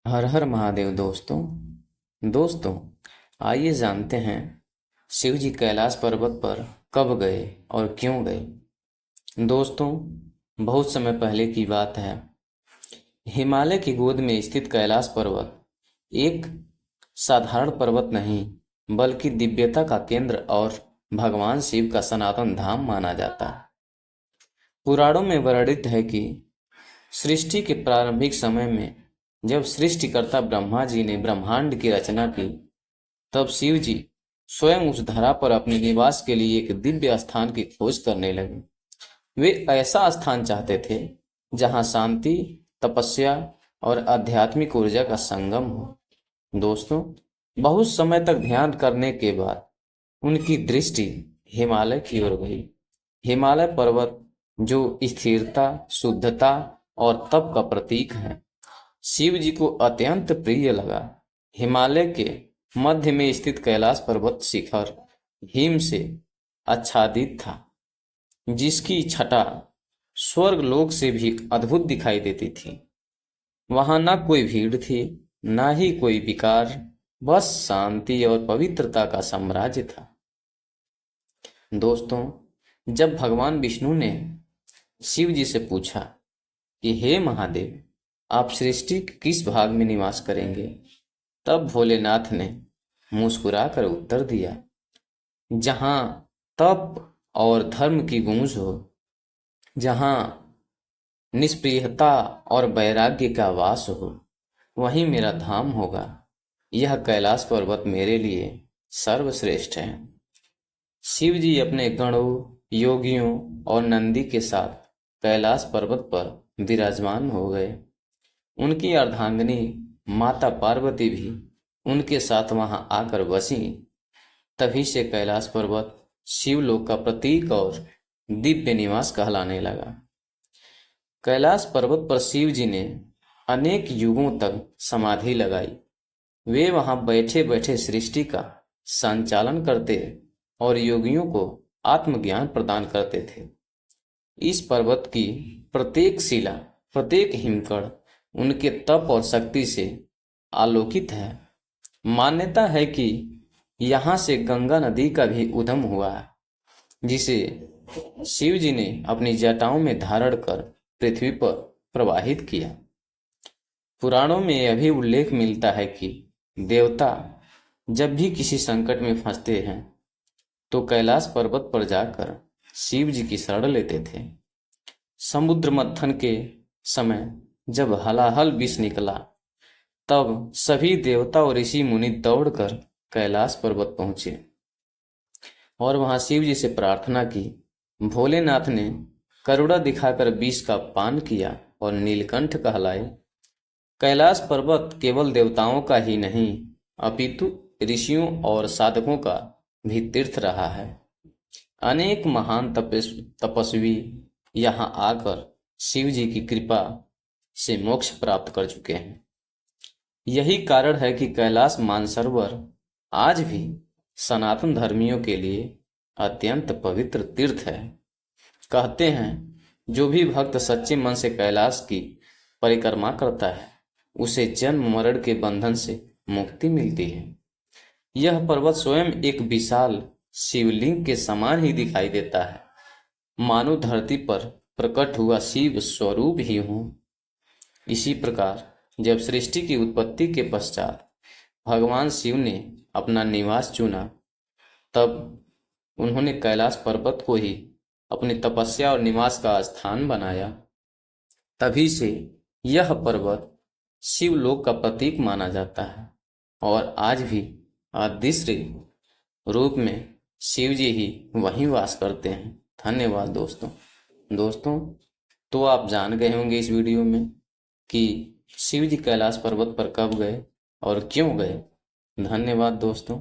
हर हर महादेव दोस्तों। दोस्तों, आइए जानते हैं शिव जी कैलाश पर्वत पर कब गए और क्यों गए। दोस्तों, बहुत समय पहले की बात है। हिमालय की गोद में स्थित कैलाश पर्वत एक साधारण पर्वत नहीं, बल्कि दिव्यता का केंद्र और भगवान शिव का सनातन धाम माना जाता है। पुराणों में वर्णित है कि सृष्टि के प्रारंभिक समय में जब सृष्टिकर्ता ब्रह्मा जी ने ब्रह्मांड की रचना की, तब शिव जी स्वयं उस धरा पर अपने निवास के लिए एक दिव्य स्थान की खोज करने लगे। वे ऐसा स्थान चाहते थे जहां शांति, तपस्या और आध्यात्मिक ऊर्जा का संगम हो। दोस्तों, बहुत समय तक ध्यान करने के बाद उनकी दृष्टि हिमालय की ओर गई। हिमालय पर्वत जो स्थिरता, शुद्धता और तप का प्रतीक है, शिव जी को अत्यंत प्रिय लगा। हिमालय के मध्य में स्थित कैलाश पर्वत शिखर हिम से आच्छादित था, जिसकी छटा स्वर्ग लोक से भी अद्भुत दिखाई देती थी। वहां ना कोई भीड़ थी, ना ही कोई विकार, बस शांति और पवित्रता का साम्राज्य था। दोस्तों, जब भगवान विष्णु ने शिव जी से पूछा कि हे महादेव, आप सृष्टि के किस भाग में निवास करेंगे, तब भोलेनाथ ने मुस्कुराकर उत्तर दिया, जहां तप और धर्म की गूंज हो, जहां निष्प्रियता और वैराग्य का वास हो, वहीं मेरा धाम होगा। यह कैलाश पर्वत मेरे लिए सर्वश्रेष्ठ है। शिव जी अपने गणों, योगियों और नंदी के साथ कैलाश पर्वत पर विराजमान हो गए। उनकी अर्धांगिनी माता पार्वती भी उनके साथ वहां आकर बसी। तभी से कैलाश पर्वत शिवलोक का प्रतीक और दिव्य निवास कहलाने लगा। कैलाश पर्वत पर शिव जी ने अनेक युगों तक समाधि लगाई। वे वहां बैठे बैठे सृष्टि का संचालन करते और योगियों को आत्मज्ञान प्रदान करते थे। इस पर्वत की प्रत्येक शिला, प्रत्येक हिमकण उनके तप और शक्ति से आलोकित है। मान्यता है कि यहाँ से गंगा नदी का भी उद्गम हुआ है, जिसे शिव जी ने अपनी जटाओं में धारण कर पृथ्वी पर प्रवाहित किया। पुराणों में यह भी उल्लेख मिलता है कि देवता जब भी किसी संकट में फंसते हैं तो कैलाश पर्वत पर जाकर शिव जी की शरण लेते थे। समुद्र मंथन के समय जब हलाहल विष निकला, तब सभी देवता और ऋषि मुनि दौड़कर कैलाश पर्वत पहुंचे और वहां शिव जी से प्रार्थना की। भोलेनाथ ने करुणा दिखाकर विष का पान किया और नीलकंठ कहलाए। कैलाश पर्वत केवल देवताओं का ही नहीं, अपितु ऋषियों और साधकों का भी तीर्थ रहा है। अनेक महान तपस्वी यहाँ आकर शिव जी की कृपा से मोक्ष प्राप्त कर चुके हैं। यही कारण है कि कैलाश मानसरोवर आज भी सनातन धर्मियों के लिए अत्यंत पवित्र तीर्थ है। कहते हैं, जो भी भक्त सच्चे मन से कैलाश की परिक्रमा करता है, उसे जन्म मरण के बंधन से मुक्ति मिलती है। यह पर्वत स्वयं एक विशाल शिवलिंग के समान ही दिखाई देता है, मानो धरती पर प्रकट हुआ शिव स्वरूप ही हूँ। इसी प्रकार जब सृष्टि की उत्पत्ति के पश्चात भगवान शिव ने अपना निवास चुना, तब उन्होंने कैलाश पर्वत को ही अपनी तपस्या और निवास का स्थान बनाया। तभी से यह पर्वत शिवलोक का प्रतीक माना जाता है और आज भी अदृश्य रूप में शिव जी ही वहीं वास करते हैं। धन्यवाद दोस्तों। दोस्तों, तो आप जान गए होंगे इस वीडियो में कि शिव जी कैलाश पर्वत पर कब गए और क्यों गए। धन्यवाद दोस्तों।